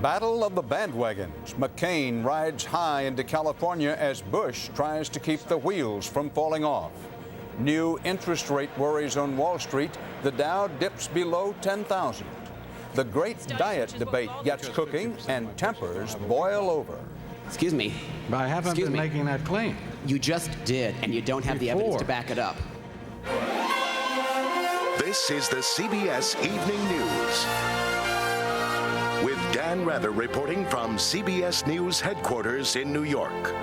Battle of the bandwagons. McCain rides high into California as Bush tries to keep the wheels from falling off. New interest rate worries on Wall Street. The Dow dips below 10,000. The great diet debate gets cooking and tempers boil over. Excuse me. But I haven't been making that claim. You just did, and you don't have the evidence to back it up. This is the CBS Evening News. With Dan Rather reporting from CBS News headquarters in New York.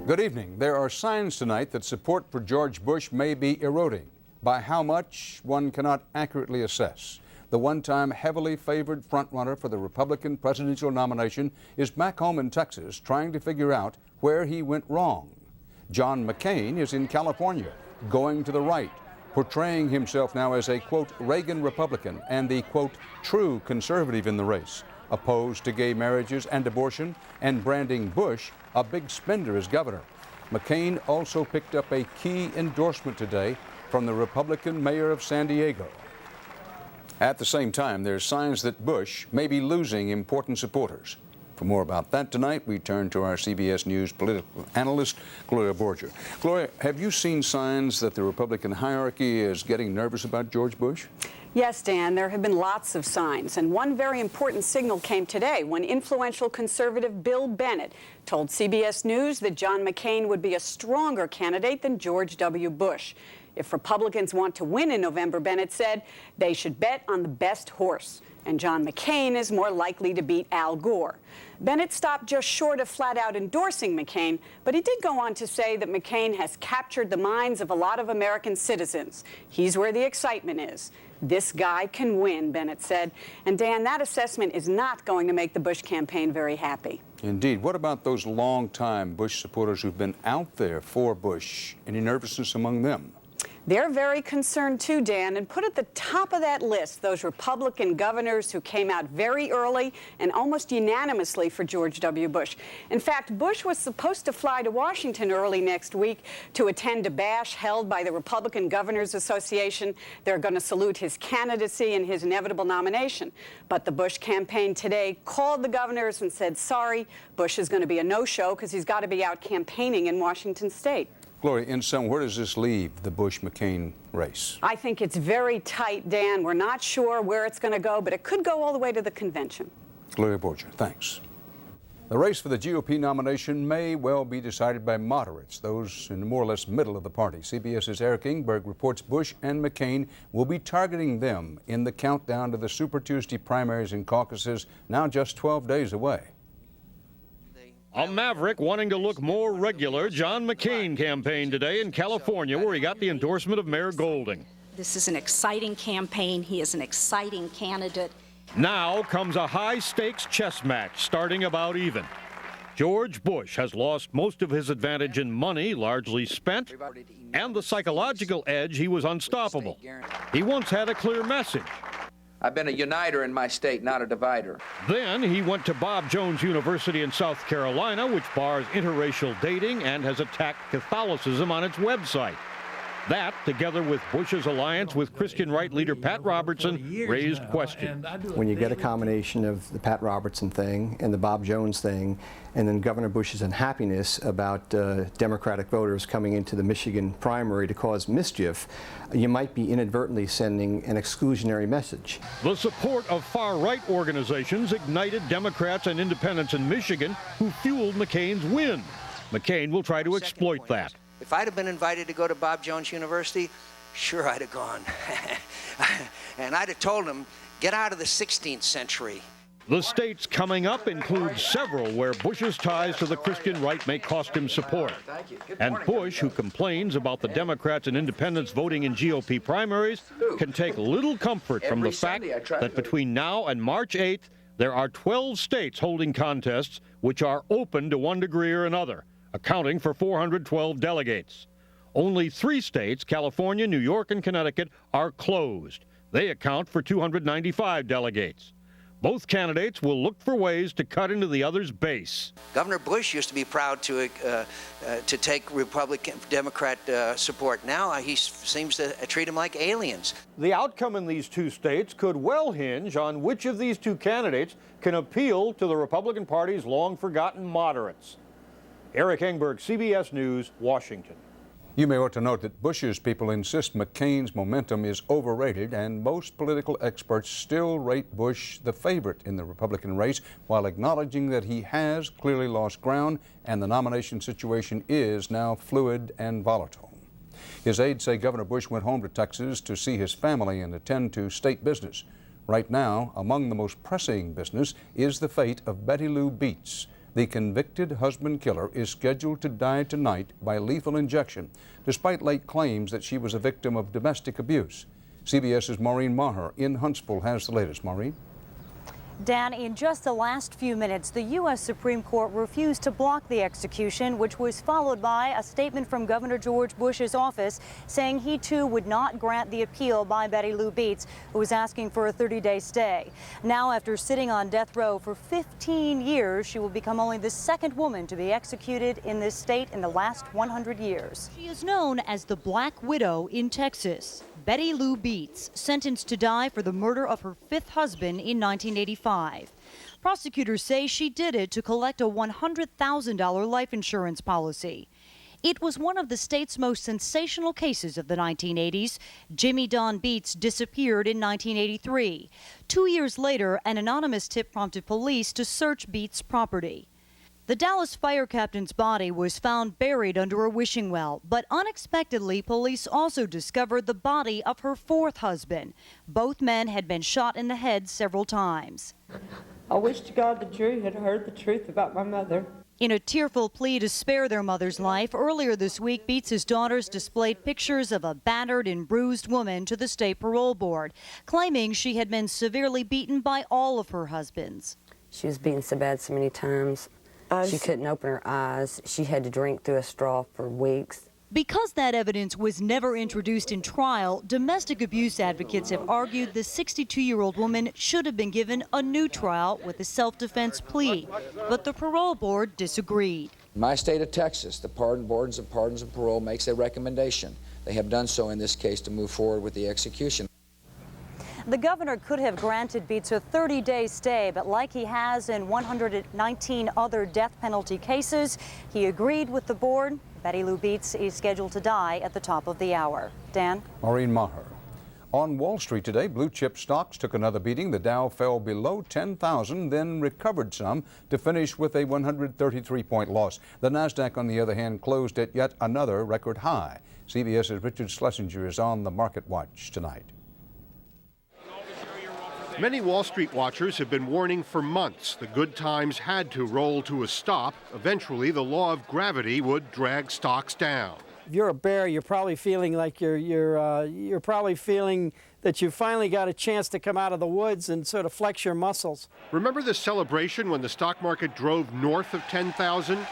Good evening. There are signs tonight that support for George Bush may be eroding. By how much, one cannot accurately assess. The one-time heavily favored frontrunner for the Republican presidential nomination is back home in Texas trying to figure out where he went wrong. John McCain is in California, going to the right, portraying himself now as a, quote, Reagan Republican and the, quote, true conservative in the race, opposed to gay marriages and abortion, and branding Bush a big spender as governor. McCain also picked up a key endorsement today from the Republican mayor of San Diego. At the same time, there's signs that Bush may be losing important supporters. For more about that tonight, we turn to our CBS News political analyst, Gloria Borger. Gloria, have you seen signs that the Republican hierarchy is getting nervous about George Bush? Yes, Dan, there have been lots of signs, and one very important signal came today when influential conservative Bill Bennett told CBS News that John McCain would be a stronger candidate than George W. Bush. If Republicans want to win in November, Bennett said, they should bet on the best horse, and John McCain is more likely to beat Al Gore. Bennett stopped just short of flat-out endorsing McCain, but he did go on to say that McCain has captured the minds of a lot of American citizens. He's where the excitement is. This guy can win, Bennett said. And Dan, that assessment is not going to make the Bush campaign very happy. Indeed. What about those longtime Bush supporters who've been out there for Bush? Any nervousness among them? They're very concerned too, Dan, and put at the top of that list those Republican governors who came out very early and almost unanimously for George W. Bush. In fact, Bush was supposed to fly to Washington early next week to attend a bash held by the Republican Governors Association. They're going to salute his candidacy and his inevitable nomination. But the Bush campaign today called the governors and said, sorry, Bush is going to be a no-show because he's got to be out campaigning in Washington State. Gloria, in sum, where does this leave the Bush-McCain race? I think it's very tight, Dan. We're not sure where it's going to go, but it could go all the way to the convention. Gloria Borger, thanks. The race for the GOP nomination may well be decided by moderates, those in the more or less middle of the party. CBS's Eric Ingberg reports Bush and McCain will be targeting them in the countdown to the Super Tuesday primaries and caucuses, now just 12 days away. A maverick wanting to look more regular, John McCain campaigned today in California, where he got the endorsement of Mayor Golding. This is an exciting campaign. He is an exciting candidate. Now comes a high-stakes chess match, starting about even. George Bush has lost most of his advantage in money, largely spent, and the psychological edge, he was unstoppable. He once had a clear message. I've been a uniter in my state, not a divider. Then he went to Bob Jones University in South Carolina, which bars interracial dating and has attacked Catholicism on its website. That, together with Bush's alliance with Christian right leader Pat Robertson, raised questions. When you get a combination of the Pat Robertson thing and the Bob Jones thing, and then Governor Bush's unhappiness about Democratic voters coming into the Michigan primary to cause mischief, you might be inadvertently sending an exclusionary message. The support of far-right organizations ignited Democrats and independents in Michigan who fueled McCain's win. McCain will try to exploit that. If I'd have been invited to go to Bob Jones University, sure I'd have gone. And I'd have told him, get out of the 16th century. The states coming up include several where Bush's ties to the Christian right may cost him support. And Bush, who complains about the Democrats and independents voting in GOP primaries, can take little comfort from the fact that between now and March 8th, there are 12 states holding contests which are open to one degree or another, accounting for 412 delegates. Only 3 states, California, New York, and Connecticut, are closed. They account for 295 delegates. Both candidates will look for ways to cut into the other's base. Governor Bush used to be proud to take Republican, Democrat support. Now he seems to treat them like aliens. The outcome in these two states could well hinge on which of these two candidates can appeal to the Republican Party's long-forgotten moderates. Eric Engberg, CBS News, Washington. You may want to note that Bush's people insist McCain's momentum is overrated, and most political experts still rate Bush the favorite in the Republican race, while acknowledging that he has clearly lost ground and the nomination situation is now fluid and volatile. His aides say Governor Bush went home to Texas to see his family and attend to state business. Right now, among the most pressing business is the fate of Betty Lou Beets. The convicted husband killer is scheduled to die tonight by lethal injection, despite late claims that she was a victim of domestic abuse. CBS's Maureen Maher in Huntsville has the latest. Maureen? Dan, in just the last few minutes, the U.S. Supreme Court refused to block the execution, which was followed by a statement from Governor George Bush's office saying he too would not grant the appeal by Betty Lou Beets, who was asking for a 30-day stay. Now, after sitting on death row for 15 years, she will become only the second woman to be executed in this state in the last 100 years. She is known as the Black Widow in Texas. Betty Lou Beets, sentenced to die for the murder of her fifth husband in 1985. Prosecutors say she did it to collect a $100,000 life insurance policy. It was one of the state's most sensational cases of the 1980s. Jimmy Don Beets disappeared in 1983. 2 years later, an anonymous tip prompted police to search Beets' property. The Dallas fire captain's body was found buried under a wishing well, but unexpectedly, police also discovered the body of her fourth husband. Both men had been shot in the head several times. I wish to God the jury had heard the truth about my mother. In a tearful plea to spare their mother's life, earlier this week, Beets' daughters displayed pictures of a battered and bruised woman to the state parole board, claiming she had been severely beaten by all of her husbands. She was beaten so bad so many times. She couldn't open her eyes. She had to drink through a straw for weeks. Because that evidence was never introduced in trial, domestic abuse advocates have argued the 62-year-old woman should have been given a new trial with a self-defense plea. But the parole board disagreed. In my state of Texas, the Pardon Board of Pardons and Parole makes a recommendation. They have done so in this case to move forward with the execution. The governor could have granted Beets a 30-day stay, but like he has in 119 other death penalty cases, he agreed with the board. Betty Lou Beets is scheduled to die at the top of the hour. Dan? Maureen Maher. On Wall Street today, blue chip stocks took another beating. The Dow fell below 10,000, then recovered some to finish with a 133-point loss. The Nasdaq, on the other hand, closed at yet another record high. CBS's Richard Schlesinger is on the Market Watch tonight. Many Wall Street watchers have been warning for months the good times had to roll to a stop. Eventually, the law of gravity would drag stocks down. If you're a bear, you're probably feeling like you're probably feeling that you finally got a chance to come out of the woods and sort of flex your muscles. Remember the celebration when the stock market drove north of 10,000?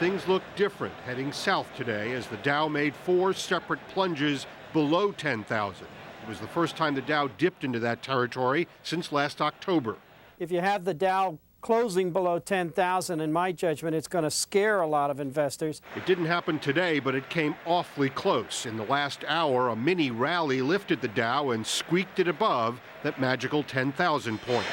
Things look different heading south today as the Dow made 4 separate plunges below 10,000. It was the first time the Dow dipped into that territory since last October. If you have the Dow closing below 10,000, in my judgment, it's going to scare a lot of investors. It didn't happen today, but it came awfully close. In the last hour, a mini rally lifted the Dow and squeaked it above that magical 10,000 point.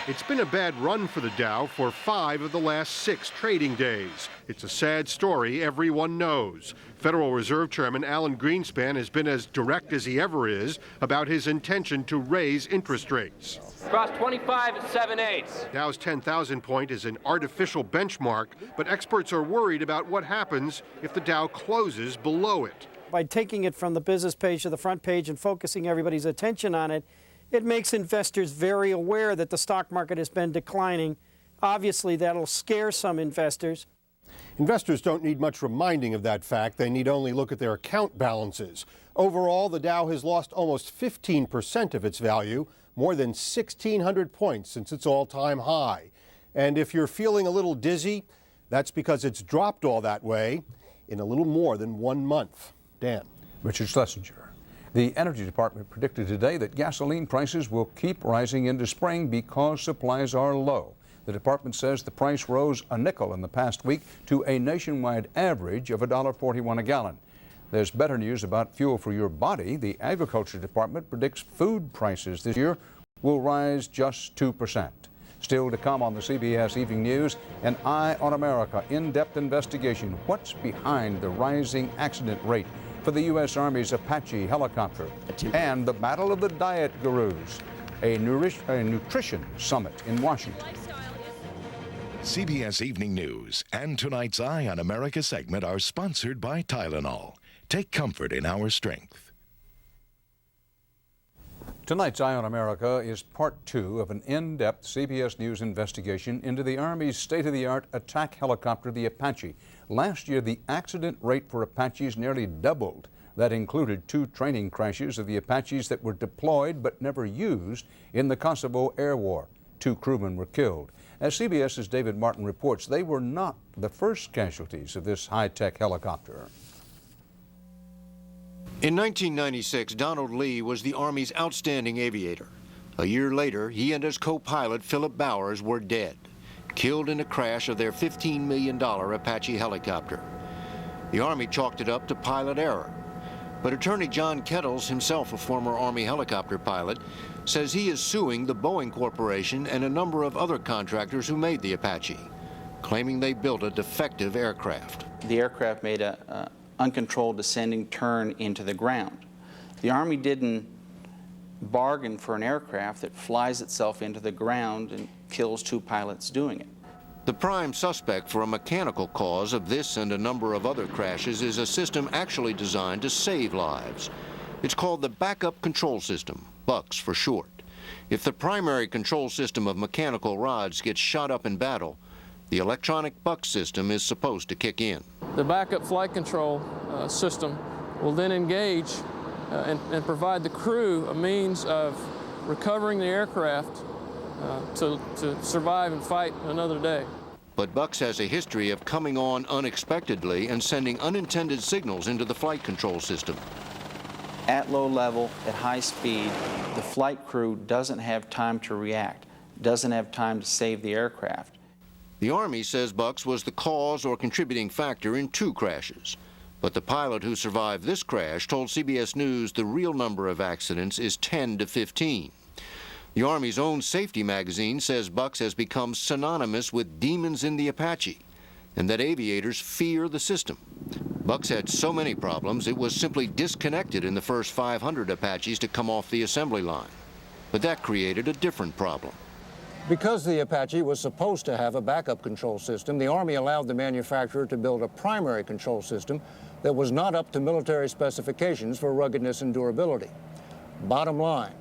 It's been a bad run for the Dow for 5 of the last 6 trading days. It's a sad story everyone knows. Federal Reserve Chairman Alan Greenspan has been as direct as he ever is about his intention to raise interest rates. Across 25 7/8. Dow's 10,000 point is an artificial benchmark, but experts are worried about what happens if the Dow closes below it. By taking it from the business page to the front page and focusing everybody's attention on it, it makes investors very aware that the stock market has been declining. Obviously, that'll scare some investors. Investors don't need much reminding of that fact. They need only look at their account balances. Overall, the Dow has lost almost 15% of its value, more than 1,600 points since its all-time high. And if you're feeling a little dizzy, that's because it's dropped all that way in a little more than 1 month. Dan. Richard Schlesinger. The Energy Department predicted today that gasoline prices will keep rising into spring because supplies are low. The department says the price rose a nickel in the past week to a nationwide average of $1.41 a gallon. There's better news about fuel for your body. The Agriculture Department predicts food prices this year will rise just 2%. Still to come on the CBS Evening News, an Eye on America in-depth investigation. What's behind the rising accident rate for the U.S. Army's Apache helicopter? And the battle of the diet gurus, a nutrition summit in Washington. CBS Evening News and tonight's Eye on America segment are sponsored by Tylenol. Take comfort in our strength. Tonight's Eye on America is part 2 of an in-depth CBS News investigation into the Army's state-of-the-art attack helicopter, the Apache. Last year, the accident rate for Apaches nearly doubled. That included 2 training crashes of the Apaches that were deployed but never used in the Kosovo Air War. 2 crewmen were killed. As CBS's David Martin reports, they were not the first casualties of this high-tech helicopter. In 1996, Donald Lee was the Army's outstanding aviator. A year later, he and his co-pilot, Philip Bowers, were dead, killed in a crash of their $15 million Apache helicopter. The Army chalked it up to pilot error. But Attorney John Kettles, himself a former Army helicopter pilot, says he is suing the Boeing Corporation and a number of other contractors who made the Apache, claiming they built a defective aircraft. The aircraft made an uncontrolled descending turn into the ground. The Army didn't bargain for an aircraft that flies itself into the ground and kills 2 pilots doing it. The prime suspect for a mechanical cause of this and a number of other crashes is a system actually designed to save lives. It's called the Backup Control System, BUCS for short. If the primary control system of mechanical rods gets shot up in battle, the electronic BUCS system is supposed to kick in. The backup flight control system will then engage and provide the crew a means of recovering the aircraft to survive and fight another day. But BUCS has a history of coming on unexpectedly and sending unintended signals into the flight control system. At low level, at high speed, the flight crew doesn't have time to react, doesn't have time to save the aircraft. The Army says BUCS was the cause or contributing factor in 2 crashes. But the pilot who survived this crash told CBS News the real number of accidents is 10 to 15. The Army's own safety magazine says BUCS has become synonymous with demons in the Apache, and that aviators fear the system. BUCS had so many problems, it was simply disconnected in the first 500 Apaches to come off the assembly line. But that created a different problem. Because the Apache was supposed to have a backup control system, the Army allowed the manufacturer to build a primary control system that was not up to military specifications for ruggedness and durability. Bottom line,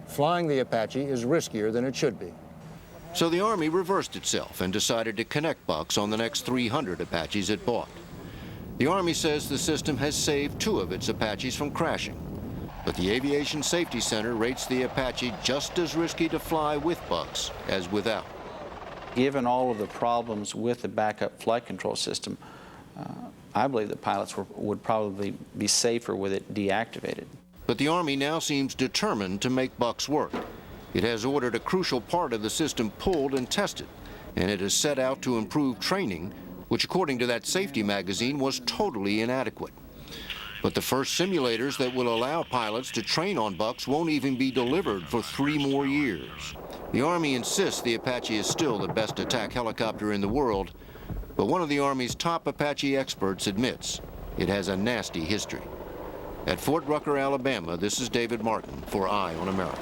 flying the Apache is riskier than it should be. So the Army reversed itself and decided to connect BUCS on the next 300 Apaches it bought. The Army says the system has saved 2 of its Apaches from crashing. But the Aviation Safety Center rates the Apache just as risky to fly with BUCS as without. Given all of the problems with the backup flight control system, I believe that pilots would probably be safer with it deactivated. But the Army now seems determined to make BUCS work. It has ordered a crucial part of the system pulled and tested, and it has set out to improve training, which according to that safety magazine was totally inadequate. But the first simulators that will allow pilots to train on BUCS won't even be delivered for 3 more years. The Army insists the Apache is still the best attack helicopter in the world, but one of the Army's top Apache experts admits it has a nasty history. At Fort Rucker, Alabama, this is David Martin for Eye on America.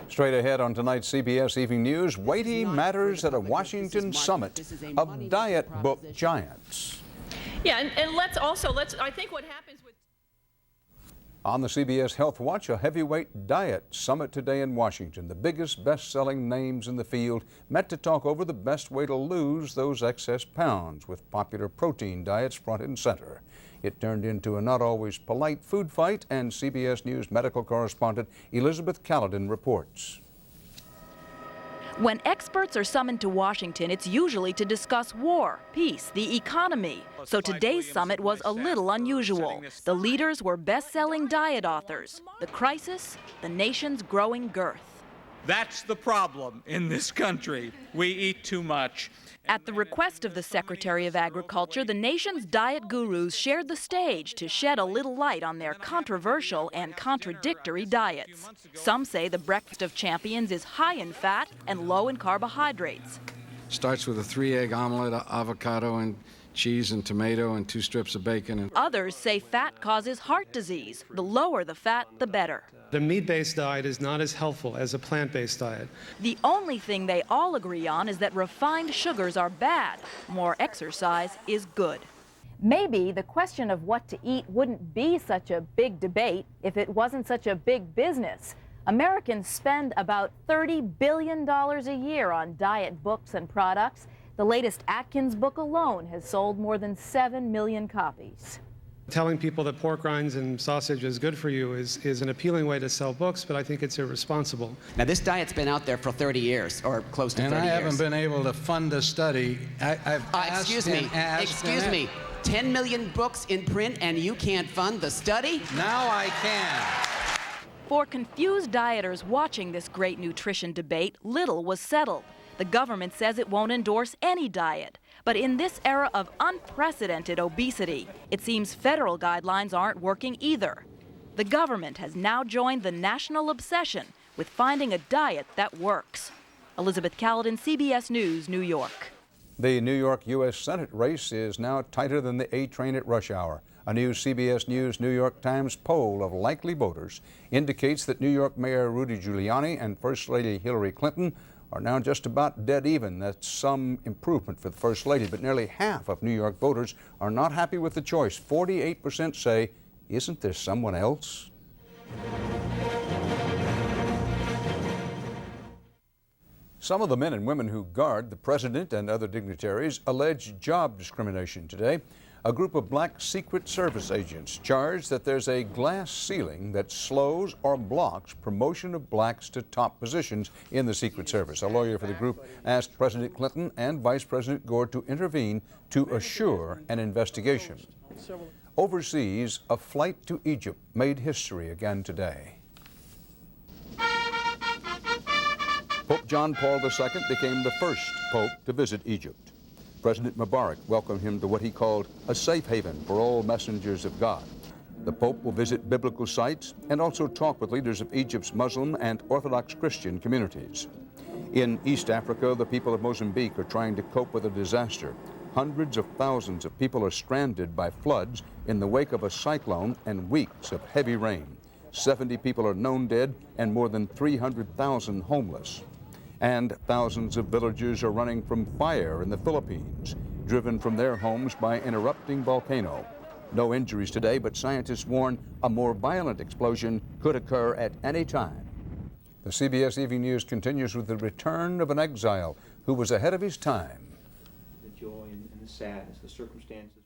Straight ahead on tonight's CBS Evening News, weighty matters at a Washington summit of diet book giants. Yeah, and I think what happens with... On the CBS Health Watch, a heavyweight diet summit today in Washington. The biggest best-selling names in the field met to talk over the best way to lose those excess pounds, with popular protein diets front and center. It turned into a not always polite food fight, and CBS News medical correspondent Elizabeth Caledon reports. When experts are summoned to Washington, it's usually to discuss war, peace, the economy. So today's summit was a little unusual. The leaders were best-selling diet authors. The crisis, the nation's growing girth. That's the problem in this country. We eat too much. At the request of the Secretary of Agriculture, the nation's diet gurus shared the stage to shed a little light on their controversial and contradictory diets. Some say the breakfast of champions is high in fat and low in carbohydrates. Starts with a 3-egg omelet, avocado and cheese and tomato and 2 strips of bacon. Others say fat causes heart disease. The lower the fat, the better. The meat-based diet is not as helpful as a plant-based diet. The only thing they all agree on is that refined sugars are bad. More exercise is good. Maybe the question of what to eat wouldn't be such a big debate if it wasn't such a big business. Americans spend about $30 billion a year on diet books and products. The latest Atkins book alone has sold more than 7 million copies. Telling people that pork rinds and sausage is good for you is an appealing way to sell books, but I think it's irresponsible. Now, this diet's been out there for 30 years, or close to 30 years. And I haven't been able to fund a study. Excuse me. 10 million books in print, and you can't fund the study? Now I can. For confused dieters watching this great nutrition debate, little was settled. The government says it won't endorse any diet. But in this era of unprecedented obesity, it seems federal guidelines aren't working either. The government has now joined the national obsession with finding a diet that works. Elizabeth Caledon, CBS News, New York. The New York U.S. Senate race is now tighter than the A train at rush hour. A new CBS News New York Times poll of likely voters indicates that New York Mayor Rudy Giuliani and First Lady Hillary Clinton are now just about dead even. That's some improvement for the First Lady, but nearly half of New York voters are not happy with the choice. 48% say, isn't there someone else? Some of the men and women who guard the president and other dignitaries allege job discrimination today. A group of black Secret Service agents charged that there's a glass ceiling that slows or blocks promotion of blacks to top positions in the Secret Service. A lawyer for the group asked President Clinton and Vice President Gore to intervene to assure an investigation. Overseas, a flight to Egypt made history again today. Pope John Paul II became the first pope to visit Egypt. President Mubarak welcomed him to what he called a safe haven for all messengers of God. The Pope will visit biblical sites and also talk with leaders of Egypt's Muslim and Orthodox Christian communities. In East Africa, the people of Mozambique are trying to cope with a disaster. Hundreds of thousands of people are stranded by floods in the wake of a cyclone and weeks of heavy rain. 70 people are known dead and more than 300,000 homeless. And thousands of villagers are running from fire in the Philippines, driven from their homes by an erupting volcano. No injuries today, but scientists warn a more violent explosion could occur at any time. The CBS Evening News continues with the return of an exile who was ahead of his time. The joy and the sadness, the circumstances.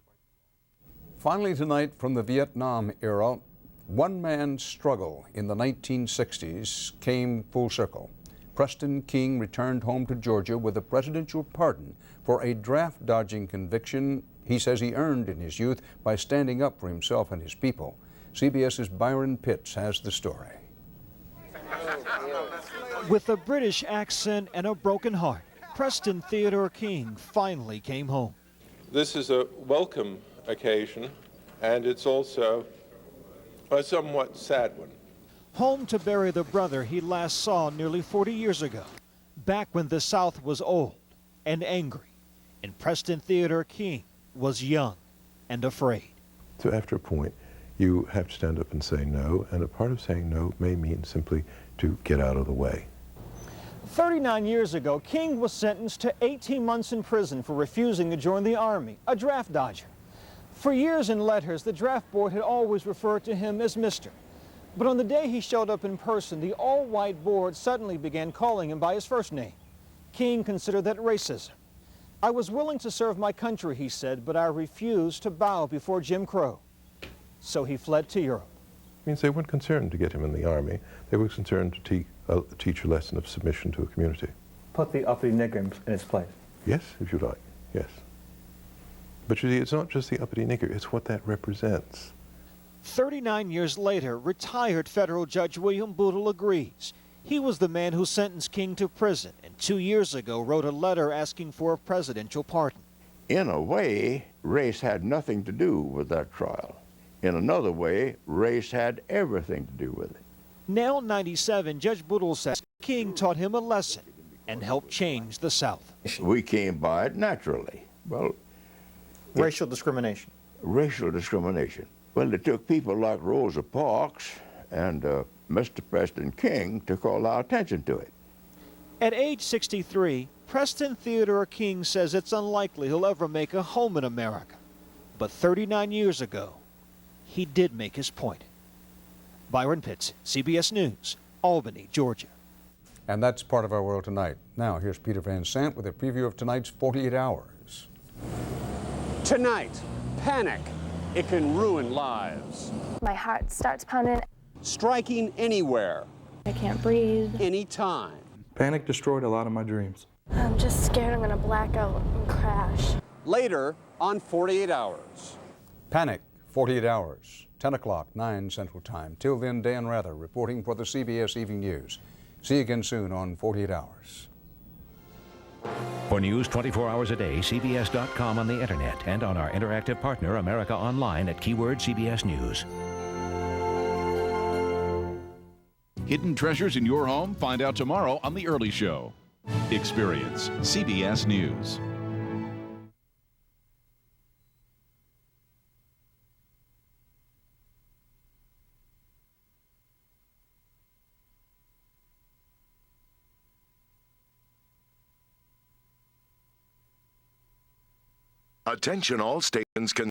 Finally tonight, from the Vietnam era, one man's struggle in the 1960s came full circle. Preston King returned home to Georgia with a presidential pardon for a draft-dodging conviction he says he earned in his youth by standing up for himself and his people. CBS's Byron Pitts has the story. With a British accent and a broken heart, Preston Theodore King finally came home. This is a welcome occasion, and it's also a somewhat sad one. Home to bury the brother he last saw nearly 40 years ago, back when the South was old and angry, and Preston Theodore King was young and afraid. So after a point, you have to stand up and say no, and a part of saying no may mean simply to get out of the way. 39 years ago, King was sentenced to 18 months in prison for refusing to join the Army, a draft dodger. For years in letters, the draft board had always referred to him as Mr. But on the day he showed up in person, the all-white board suddenly began calling him by his first name. King considered that racism. I was willing to serve my country, he said, but I refused to bow before Jim Crow. So he fled to Europe. Means they weren't concerned to get him in the Army. They were concerned to teach a lesson of submission to a community. put the uppity nigger in its place? Yes, if you like, yes. But you see, it's not just the uppity nigger, it's what that represents. 39 years later, retired federal judge William Bootle agrees. He was the man who sentenced King to prison and 2 years ago wrote a letter asking for a presidential pardon. In a way, race had nothing to do with that trial. In another way, race had everything to do with it. Now 97, Judge Bootle says King taught him a lesson and helped change the South. We came by it naturally. Well, racial discrimination. Racial discrimination. Well, it took people like Rosa Parks and Mr. Preston King to call our attention to it. At age 63, Preston Theodore King says it's unlikely he'll ever make a home in America. But 39 years ago, he did make his point. Byron Pitts, CBS News, Albany, Georgia. And that's part of our world tonight. Now, here's Peter Van Sant with a preview of tonight's 48 Hours. Tonight, panic. It can ruin lives. My heart starts pounding. Striking anywhere. I can't breathe. Anytime. Panic destroyed a lot of my dreams. I'm just scared I'm going to black out and crash. Later on 48 Hours. Panic, 48 Hours, 10 o'clock, 9 Central Time. Till then, Dan Rather reporting for the CBS Evening News. See you again soon on 48 Hours. For news 24 hours a day, CBS.com on the internet and on our interactive partner, America Online, at keyword CBS News. Hidden treasures in your home? Find out tomorrow on The Early Show. Experience CBS News. Attention all stations.